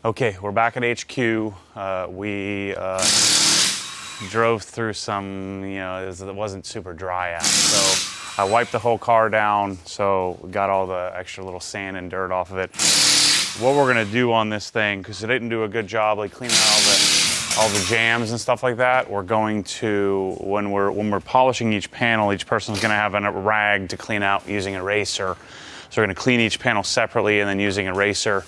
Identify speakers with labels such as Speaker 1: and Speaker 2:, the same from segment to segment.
Speaker 1: Okay, we're back at HQ. We drove through some, it wasn't super dry out. So I wiped the whole car down, so we got all the extra little sand and dirt off of it. What we're gonna do on this thing, because it didn't do a good job like cleaning out all the jams and stuff like that, we're going to, when we're polishing each panel, each person's gonna have a rag to clean out using an eraser. So we're gonna clean each panel separately, and then using an eraser,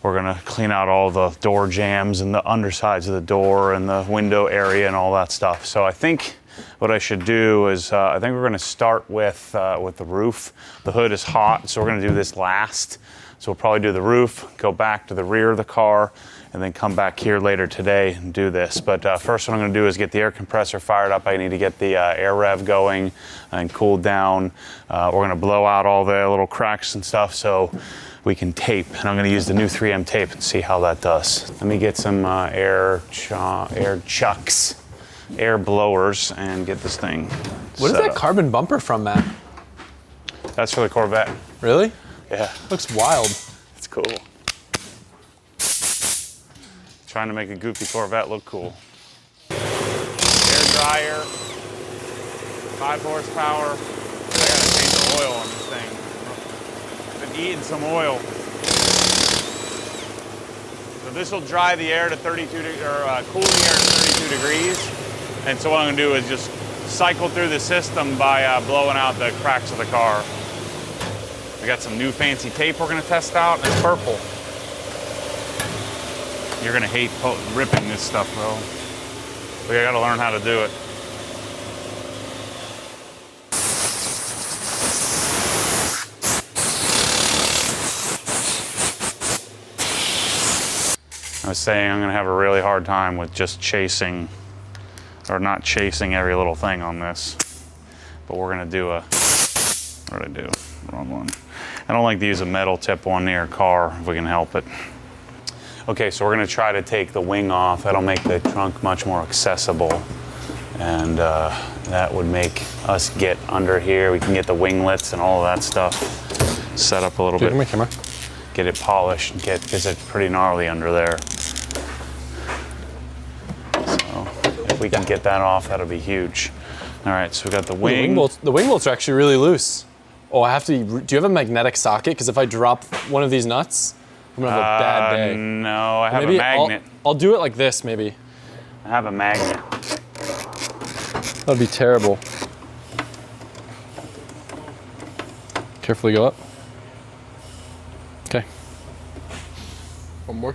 Speaker 1: we're gonna clean out all the door jams and the undersides of the door and the window area and all that stuff. So I think what I should do is, I think we're gonna start with the roof. The hood is hot, so we're gonna do this last. So we'll probably do the roof, go back to the rear of the car, and then come back here later today and do this. But first what I'm gonna do is get the air compressor fired up. I need to get the air rev going and cooled down. We're gonna blow out all the little cracks and stuff so we can tape. And I'm gonna use the new 3M tape and see how that does. Let me get some air chucks, air blowers, and get this thing
Speaker 2: What is that carbon bumper from, Matt?
Speaker 1: That's for the Corvette.
Speaker 2: Really?
Speaker 1: Yeah.
Speaker 2: Looks wild.
Speaker 1: It's cool. Trying to make a goofy Corvette look cool. Air dryer, 5 horsepower. I gotta change the oil on this thing. I've been eating some oil. So this will dry the air to 32, or cool the air to 32 degrees. And so what I'm gonna do is just cycle through the system by blowing out the cracks of the car. We got some new fancy tape we're gonna test out, and it's purple. You're gonna hate ripping this stuff, bro. But I gotta learn how to do it. I was saying I'm gonna have a really hard time with just chasing, or not chasing every little thing on this. But we're gonna do a, what did I do? Wrong one. I don't like to use a metal tip one near a car if we can help it. Okay, so we're gonna try to take the wing off. That'll make the trunk much more accessible. And that would make us get under here. We can get the winglets and all of that stuff set up a little bit.
Speaker 2: My camera.
Speaker 1: Get it polished, because it's pretty gnarly under there. So if we can get that off, that'll be huge. All right, so we got the wing.
Speaker 2: The wing bolts are actually really loose. Oh, I have to, do you have a magnetic socket? Because if I drop one of these nuts, I'm gonna have a bad day.
Speaker 1: No, I have a magnet.
Speaker 2: I'll do it like this, maybe.
Speaker 1: I have a magnet.
Speaker 2: That'd be terrible. Carefully go up. Okay.
Speaker 3: One more?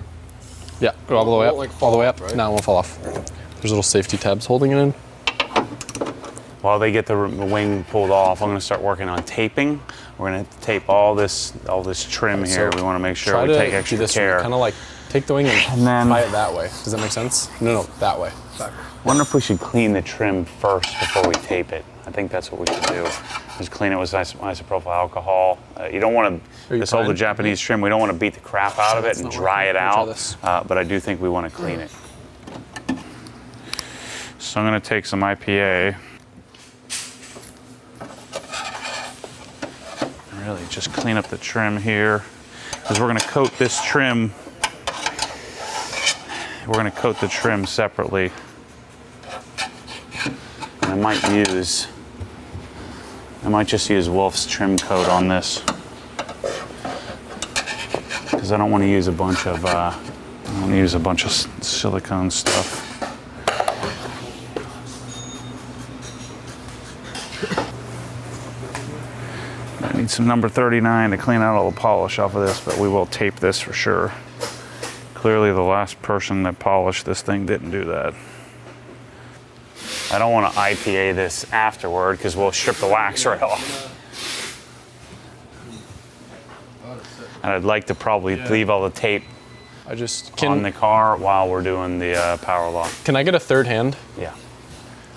Speaker 2: Yeah, go all the way up.
Speaker 3: Like
Speaker 2: all the way up.
Speaker 3: right?
Speaker 2: No, it won't fall off. There's little safety tabs holding it in.
Speaker 1: While they get the wing pulled off, I'm going to start working on taping. We're going to tape all this trim here. We want to make sure we take extra care.
Speaker 2: Kind of like take the wing and then tie it that way. Does that make sense? No, that way.
Speaker 1: I wonder if we should clean the trim first before we tape it. I think that's what we should do. Just clean it with isopropyl alcohol. You don't want to, this older Japanese trim, we don't want to beat the crap out of it and dry it out. But I do think we want to clean it. So I'm going to take some IPA. Really just clean up the trim here, because we're going to coat this trim. We're going to coat the trim separately. And I might just use Wolf's trim coat on this, because I don't want to use a bunch of silicone stuff. I need some number 39 to clean out all the polish off of this, but we will tape this for sure. Clearly the last person that polished this thing didn't do that. I don't want to IPA this afterward, because we'll strip the wax right off. And I'd like to probably leave all the tape on the car while we're doing the power lock.
Speaker 2: Can I get a third hand?
Speaker 1: Yeah.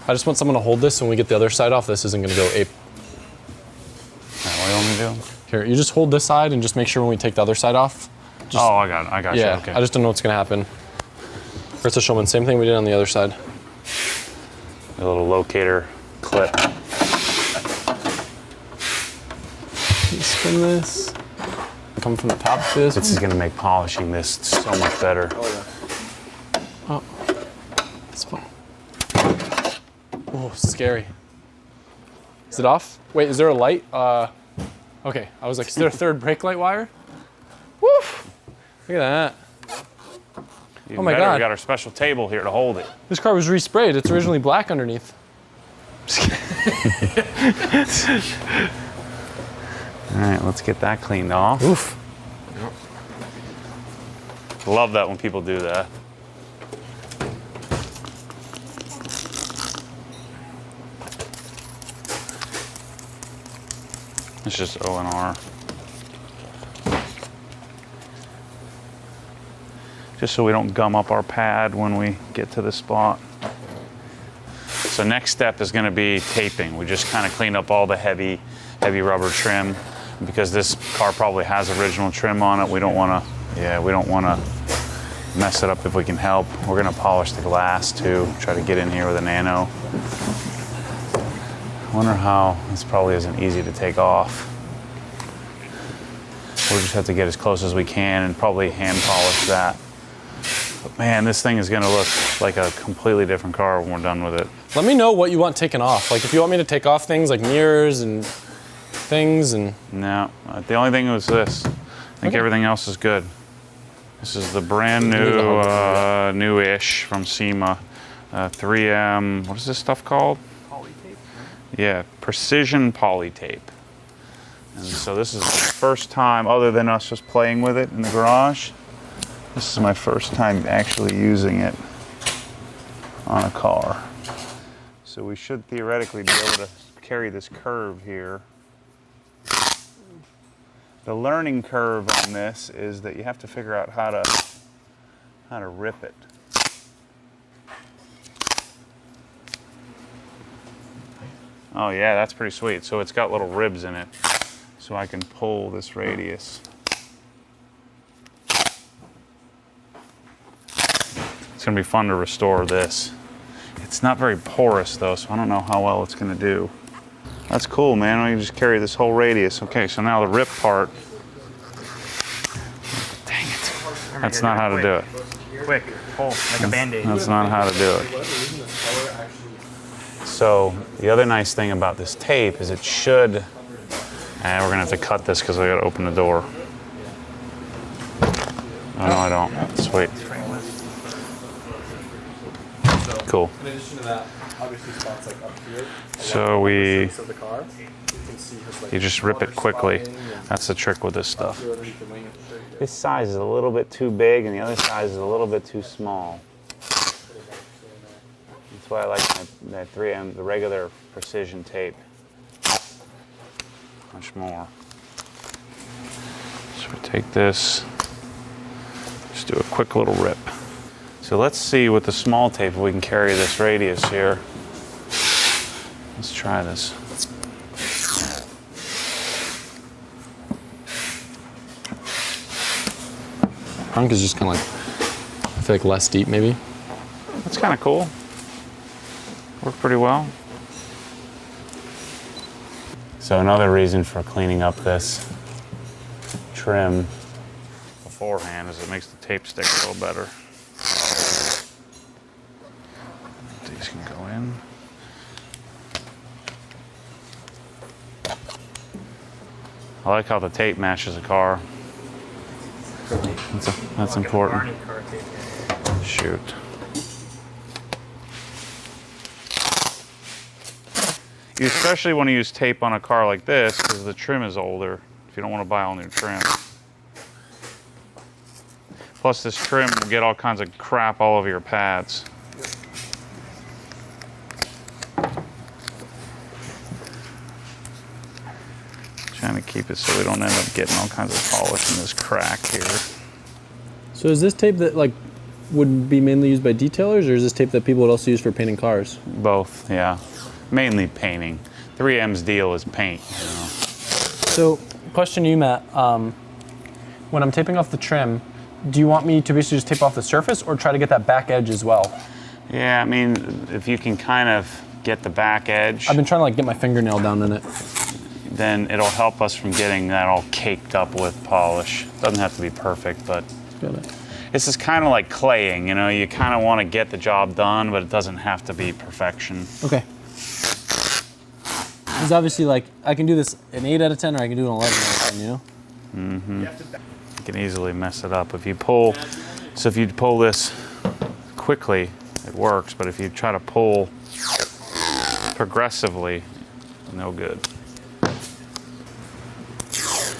Speaker 2: I just want someone to hold this, and when we get the other side off, this isn't going to go ape.
Speaker 1: What do you want me to do?
Speaker 2: Here, you just hold this side and just make sure when we take the other side off.
Speaker 1: I got you.
Speaker 2: Yeah,
Speaker 1: okay.
Speaker 2: I just don't know what's gonna happen. Krista Schulman, same thing we did on the other side.
Speaker 1: A little locator clip.
Speaker 2: Spin this. coming from the top of this.
Speaker 1: This is gonna make polishing this so much better.
Speaker 2: Oh, it's fun. Oh, scary. Is it off? Wait, is there a light? Okay, I was like, is there a third brake light wire? Woof! Look at that.
Speaker 1: Even
Speaker 2: Oh my
Speaker 1: better,
Speaker 2: God.
Speaker 1: We got our special table here to hold it.
Speaker 2: This car was resprayed. It's originally black underneath.
Speaker 1: All right, let's get that cleaned off.
Speaker 2: Oof.
Speaker 1: Love that when people do that. It's just O&R. Just so we don't gum up our pad when we get to the spot. So next step is gonna be taping. We just kind of clean up all the heavy rubber trim. Because this car probably has original trim on it, we don't wanna mess it up if we can help. We're gonna polish the glass too, try to get in here with a nano. I wonder how, this probably isn't easy to take off. We'll just have to get as close as we can and probably hand polish that. But man, this thing is gonna look like a completely different car when we're done with it.
Speaker 2: Let me know what you want taken off. Like if you want me to take off things like mirrors and things and...
Speaker 1: No, the only thing was this. I think everything else is good. This is the brand new, new-ish from SEMA. 3M, what is this stuff called?
Speaker 4: Poly tape?
Speaker 1: Yeah, precision poly tape. And so this is the first time, other than us just playing with it in the garage, this is my first time actually using it on a car. So we should theoretically be able to carry this curve here. The learning curve on this is that you have to figure out how to rip it. Oh yeah, that's pretty sweet. So it's got little ribs in it, so I can pull this radius. It's gonna be fun to restore this. It's not very porous though, so I don't know how well it's gonna do. That's cool, man. We can just carry this whole radius. Okay, so now the rip part. Dang it. That's not how to do it.
Speaker 4: Quick, pull, like a Band-Aid.
Speaker 1: That's not how to do it. So the other nice thing about this tape is it should, and we're gonna have to cut this because I gotta open the door. Oh no, I don't. Sweet. Cool.
Speaker 2: In addition to that, obviously spots like up here.
Speaker 1: So
Speaker 2: Of the car, you can see just like
Speaker 1: you just rip it quickly. That's the trick with this stuff. This size is a little bit too big and the other size is a little bit too small. That's why I like that 3M, the regular precision tape, much more. So we take this, just do a quick little rip. So let's see with the small tape if we can carry this radius here. Let's try this.
Speaker 2: Trunk is just kind of like, I feel like less deep maybe.
Speaker 1: That's kind of cool. Worked pretty well. So another reason for cleaning up this trim beforehand is it makes the tape stick a little better. These can go in. I like how the tape matches the car. That's important. Shoot. You especially want to use tape on a car like this because the trim is older if you don't want to buy all new trim. Plus this trim will get all kinds of crap all over your pads. Trying to keep it so we don't end up getting all kinds of polish in this crack here.
Speaker 5: So is this tape that like would be mainly used by detailers, or is this tape that people would also use for painting cars?
Speaker 1: Both, yeah. Mainly painting. 3M's deal is paint. You know?
Speaker 5: So, question to you, Matt. When I'm taping off the trim, do you want me to basically just tape off the surface, or try to get that back edge as well?
Speaker 1: Yeah, I mean, if you can kind of get the back edge.
Speaker 5: I've been trying to like get my fingernail down in it.
Speaker 1: then it'll help us from getting that all caked up with polish. Doesn't have to be perfect, but
Speaker 5: Got it.
Speaker 1: this is kind of like claying, you know, you kind of want to get the job done, but it doesn't have to be perfection.
Speaker 5: Okay. Because obviously, like, I can do this an 8 out of 10 or I can do an 11 out of 10, you know?
Speaker 1: You can easily mess it up. If you pull, so if you pull this quickly, it works, but if you try to pull progressively, no good.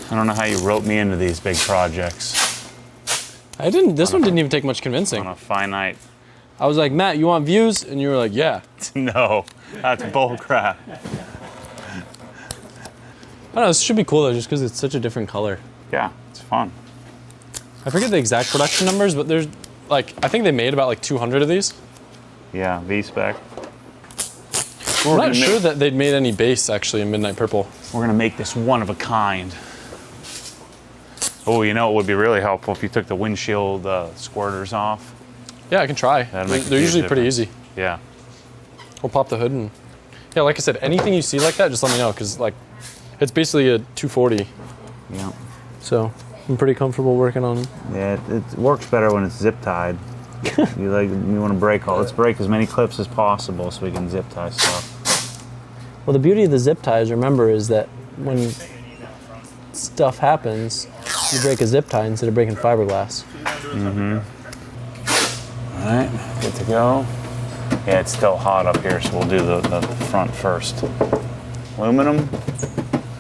Speaker 1: I don't know how you roped me into these big projects
Speaker 2: I didn't. This one didn't even take much convincing.
Speaker 1: on a finite.
Speaker 2: I was like, Matt, you want views? And you were like, yeah.
Speaker 1: No, that's bull crap.
Speaker 2: I don't know, this should be cool though, just because it's such a different color.
Speaker 1: Yeah, it's fun.
Speaker 2: I forget the exact production numbers, but there's like, I think they made about like 200 of these.
Speaker 1: Yeah, Vspec.
Speaker 2: I'm not sure that they'd made any base actually in Midnight Purple.
Speaker 1: We're gonna make this one of a kind. Oh, you know, it would be really helpful if you took the windshield squirters off.
Speaker 2: Yeah, I can try.
Speaker 1: That'd make a
Speaker 2: They're
Speaker 1: huge
Speaker 2: usually pretty
Speaker 1: difference.
Speaker 2: easy.
Speaker 1: Yeah.
Speaker 2: We'll pop the hood and, yeah, like I said, anything you see like that, just let me know, because like, it's basically a 240.
Speaker 1: Yeah.
Speaker 2: So I'm pretty comfortable working on it.
Speaker 1: Yeah, it works better when it's zip tied. you want to break let's break as many clips as possible so we can zip tie stuff.
Speaker 5: Well, the beauty of the zip ties, remember, is that when stuff happens, you break a zip tie instead of breaking fiberglass.
Speaker 1: All right, good to go. Yeah, it's still hot up here, so we'll do the front first. Aluminum.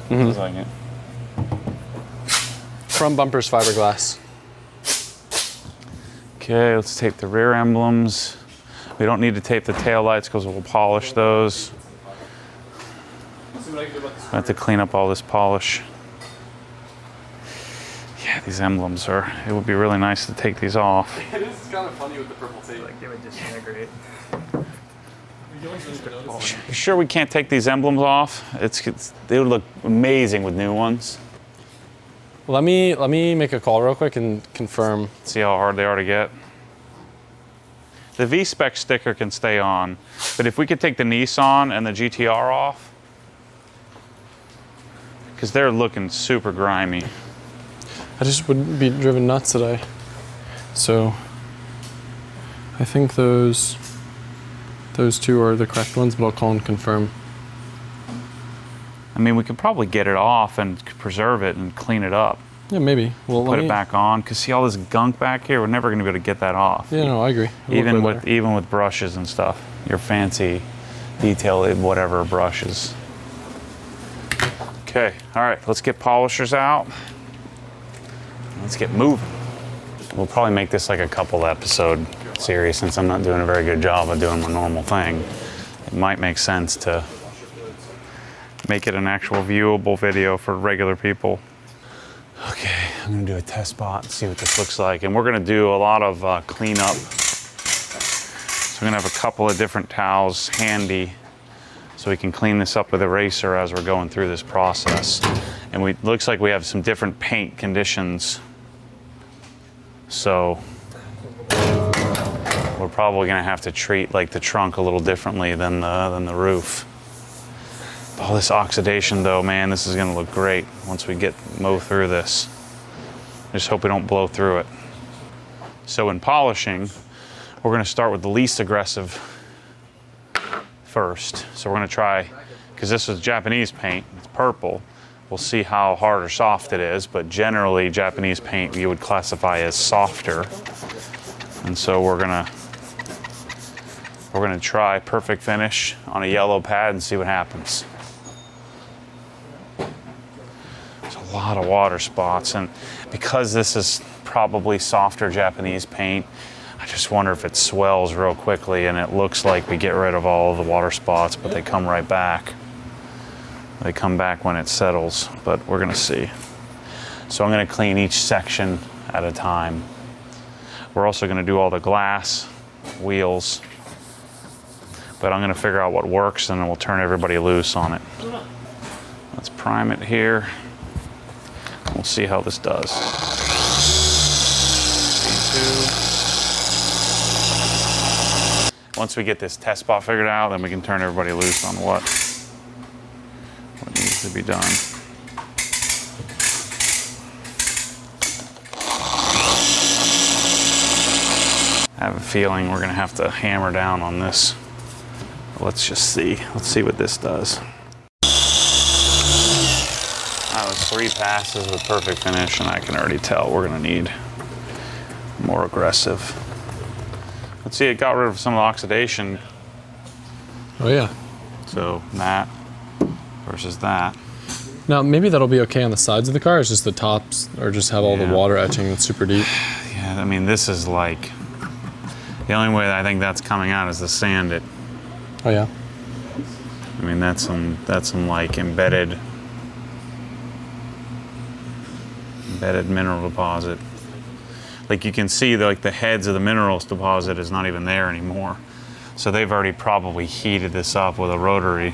Speaker 1: Looks like it.
Speaker 2: Front bumper's fiberglass.
Speaker 1: Okay, let's tape the rear emblems. We don't need to tape the tail lights because we'll polish those. I have to clean up all this polish. Yeah, these emblems it would be really nice to take these off.
Speaker 2: It is kind of funny with the purple tape.
Speaker 4: Like they would disintegrate.
Speaker 1: You sure we can't take these emblems off? They would look amazing with new ones.
Speaker 2: Let me make a call real quick and confirm.
Speaker 1: See how hard they are to get. The Vspec sticker can stay on, but if we could take the Nissan and the GTR off, because they're looking super grimy.
Speaker 2: I just wouldn't be driven nuts today. So I think those two are the correct ones, but I'll call and confirm.
Speaker 1: I mean, we could probably get it off and preserve it and clean it up.
Speaker 2: Yeah, maybe. Well,
Speaker 1: Put it back on, because see all this gunk back here? We're never going to be able to get that off.
Speaker 2: Yeah, no, I agree. It'll look way better.
Speaker 1: Even with brushes and stuff. Your fancy detailed whatever brushes. Okay, all right, let's get polishers out. Let's get moving. We'll probably make this like a couple episode series since I'm not doing a very good job of doing my normal thing. It might make sense to make it an actual viewable video for regular people. Okay, I'm gonna do a test spot and see what this looks like. And we're gonna do a lot of cleanup. So we're gonna have a couple of different towels handy so we can clean this up with eraser as we're going through this process. And looks like we have some different paint conditions. So we're probably gonna have to treat like the trunk a little differently than the roof. All this oxidation though, man, this is gonna look great once we mow through this. I just hope we don't blow through it. So in polishing, we're gonna start with the least aggressive first. So we're gonna try, because this is Japanese paint, it's purple. We'll see how hard or soft it is, but generally Japanese paint you would classify as softer. And so we're gonna try perfect finish on a yellow pad and see what happens. A lot of water spots, and because this is probably softer Japanese paint, I just wonder if it swells real quickly and it looks like we get rid of all of the water spots, but they come right back. They come back when it settles, but we're gonna see. So I'm gonna clean each section at a time. We're also gonna do all the glass wheels, but I'm gonna figure out what works and then we'll turn everybody loose on it. Let's prime it here. We'll see how this does. Once we get this test spot figured out, then we can turn everybody loose on what needs to should be done. I have a feeling we're gonna have to hammer down on this. Let's just see. Let's see what this does. That was 3 passes with perfect finish, and I can already tell we're gonna need more aggressive. Let's see, it got rid of some of the oxidation.
Speaker 2: Oh yeah.
Speaker 1: So that versus that.
Speaker 2: Now maybe that'll be okay on the sides of the car. It's just the tops, or just have all the
Speaker 1: Yeah.
Speaker 2: water etching that's super deep.
Speaker 1: Yeah, I mean, this is like, the only way I think that's coming out is to sand it.
Speaker 2: Oh yeah.
Speaker 1: I mean, that's some like embedded mineral deposit. Like you can see, like the heads of the minerals deposit is not even there anymore. So they've already probably heated this up with a rotary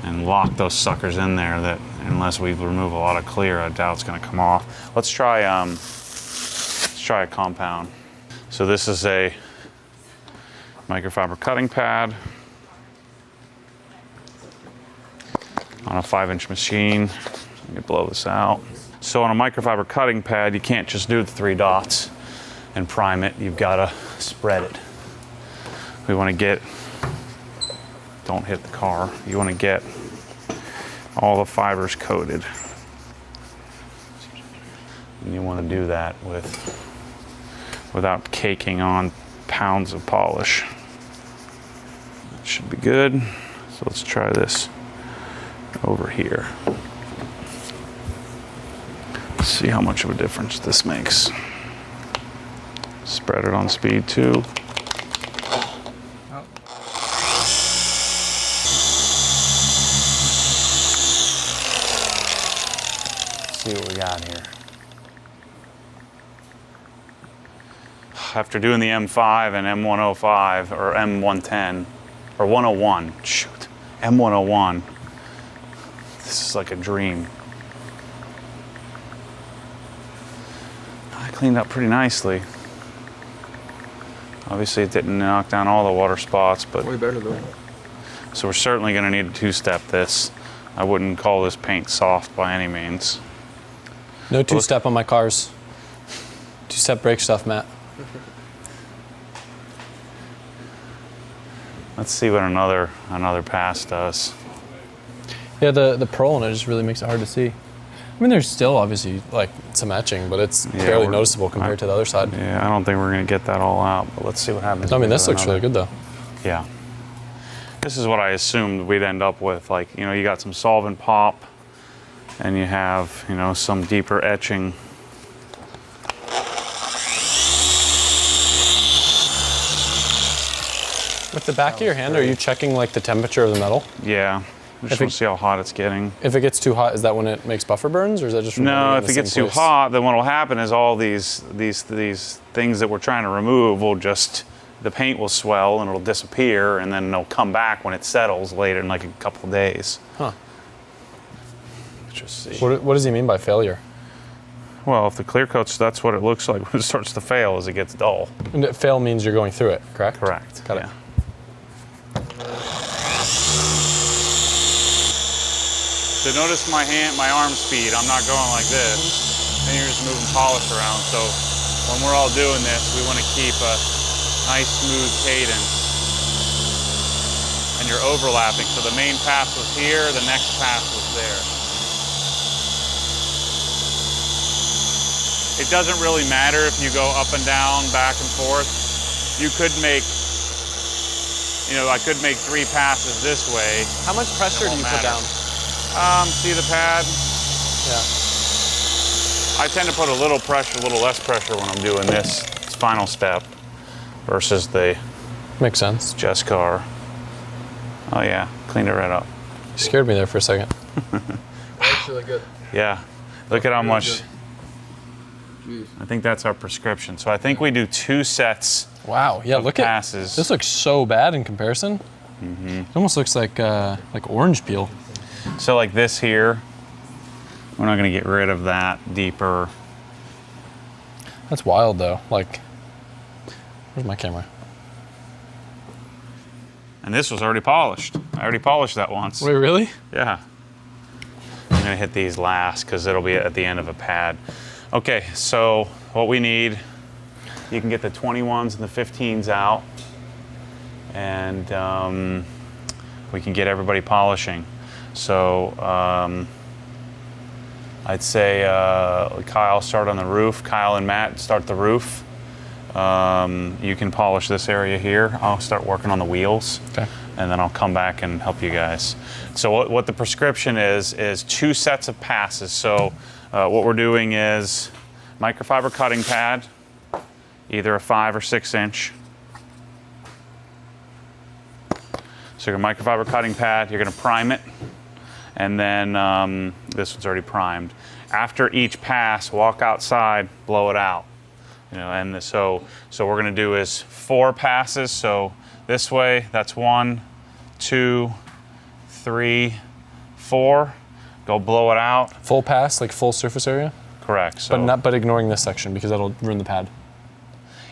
Speaker 1: and locked those suckers in there. That unless we remove a lot of clear, I doubt it's going to come off. Let's try a compound. So this is a microfiber cutting pad on a 5-inch machine. Let me blow this out. So on a microfiber cutting pad, you can't just do the 3 dots and prime it. You've got to spread it. We want to get, don't hit the car. You want to get all the fibers coated. And you want to do that without caking on pounds of polish. That should be good. So let's try this over here. See how much of a difference this makes. Spread it on speed 2. See what we got here. After doing the M5 and M105 or M110 or 101, shoot, M101, this is like a dream. I cleaned up pretty nicely. Obviously it didn't knock down all the water spots, but
Speaker 3: Way better though.
Speaker 1: so we're certainly going to need to 2-step this. I wouldn't call this paint soft by any means.
Speaker 2: No 2-step on my cars. 2-step brake stuff, Matt.
Speaker 1: Let's see what another pass does.
Speaker 2: Yeah, the pearl in it just really makes it hard to see. I mean, there's still obviously like some etching, but it's fairly noticeable compared to the other side.
Speaker 1: Yeah, I don't think we're going to get that all out, but let's see what happens.
Speaker 2: I mean,
Speaker 1: if we
Speaker 2: this
Speaker 1: do
Speaker 2: looks really good though.
Speaker 1: Yeah. This is what I assumed we'd end up with. Like, you know, you got some solvent pop and you have, you know, some deeper etching.
Speaker 2: With the back of your hand, are you checking like the temperature of the metal?
Speaker 1: Yeah. I just want to see how hot it's getting.
Speaker 2: If it gets too hot, is that when it makes buffer burns, or is that just from
Speaker 1: No,
Speaker 2: running in
Speaker 1: if
Speaker 2: the
Speaker 1: it gets
Speaker 2: same
Speaker 1: too
Speaker 2: place?
Speaker 1: hot, then what will happen is all these things that we're trying to remove will just, the paint will swell and it'll disappear, and then it'll come back when it settles later in like a couple of days.
Speaker 2: Huh.
Speaker 1: Let's just see.
Speaker 2: What does he mean by failure?
Speaker 1: Well, if the clear coats, that's what it looks like when it starts to fail, as it gets dull.
Speaker 2: And fail means you're going through it, correct?
Speaker 1: Correct.
Speaker 2: Got it.
Speaker 1: Yeah. So notice my arm speed. I'm not going like this. Then you're just moving polish around. So when we're all doing this, we want to keep a nice smooth cadence. And you're overlapping. So the main pass was here, the next pass was there. It doesn't really matter if you go up and down, back and forth. You could make, you know, I could make 3 passes this way.
Speaker 2: How much pressure do you put down?
Speaker 1: See the pad?
Speaker 2: Yeah.
Speaker 1: I tend to put a little pressure, a little less pressure when I'm doing this final step versus the
Speaker 2: Makes sense.
Speaker 1: Jescar. Oh yeah, cleaned it right up.
Speaker 2: You scared me there for a second.
Speaker 3: That's really good.
Speaker 1: Yeah, look at how
Speaker 3: Really
Speaker 1: much,
Speaker 3: good. Jeez.
Speaker 1: I think that's our prescription. So I think we do 2 sets
Speaker 2: Wow. Yeah.
Speaker 1: of
Speaker 2: Look at
Speaker 1: passes.
Speaker 2: this. Looks so bad in comparison. It almost looks like orange peel.
Speaker 1: So like this here, we're not gonna get rid of that deeper.
Speaker 2: That's wild though. Like, where's my camera?
Speaker 1: And this was already polished. I already polished that once.
Speaker 2: Wait, really?
Speaker 1: Yeah. I'm gonna hit these last because it'll be at the end of a pad. Okay, so what we need, you can get the 21s and the 15s out, and we can get everybody polishing. So I'd say Kyle start on the roof. Kyle and Matt start the roof. You can polish this area here. I'll start working on the wheels.
Speaker 5: Okay.
Speaker 1: And then I'll come back and help you guys. So what the prescription is 2 sets of passes. So what we're doing is microfiber cutting pad, either a 5 or 6 inch. So your microfiber cutting pad, you're gonna prime it, and then this one's already primed. After each pass, walk outside, blow it out. And so we're gonna do is 4 passes. So this way, that's 1, 2, 3, 4. Go blow it out.
Speaker 5: Full pass, like full surface area,
Speaker 1: Correct. So
Speaker 5: but ignoring this section because that'll ruin the pad.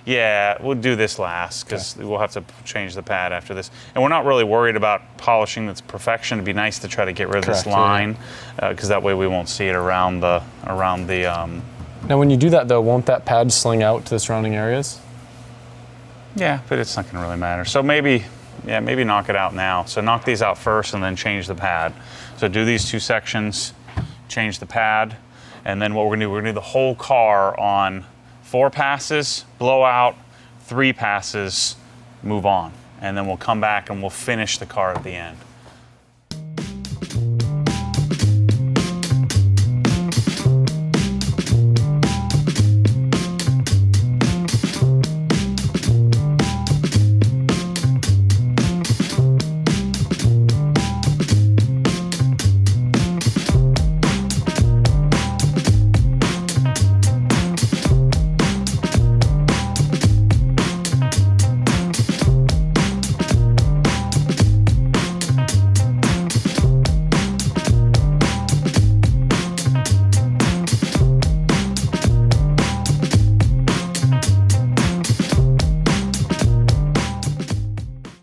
Speaker 1: yeah, we'll do this last because we'll have to change the pad after this. And we're not really worried about polishing that's perfection. It'd be nice to try to get rid of
Speaker 5: Correct,
Speaker 1: this line because that way we won't see it around the
Speaker 5: Now, when you do that though, won't that pad sling out to the surrounding areas?
Speaker 1: yeah, but it's not going to really matter. So maybe knock it out now. So knock these out first and then change the pad. So do these 2 sections, change the pad, and then what we're going to do, we're going to do the whole car on 4 passes, blow out, 3 passes, move on. And then we'll come back and we'll finish the car at the end.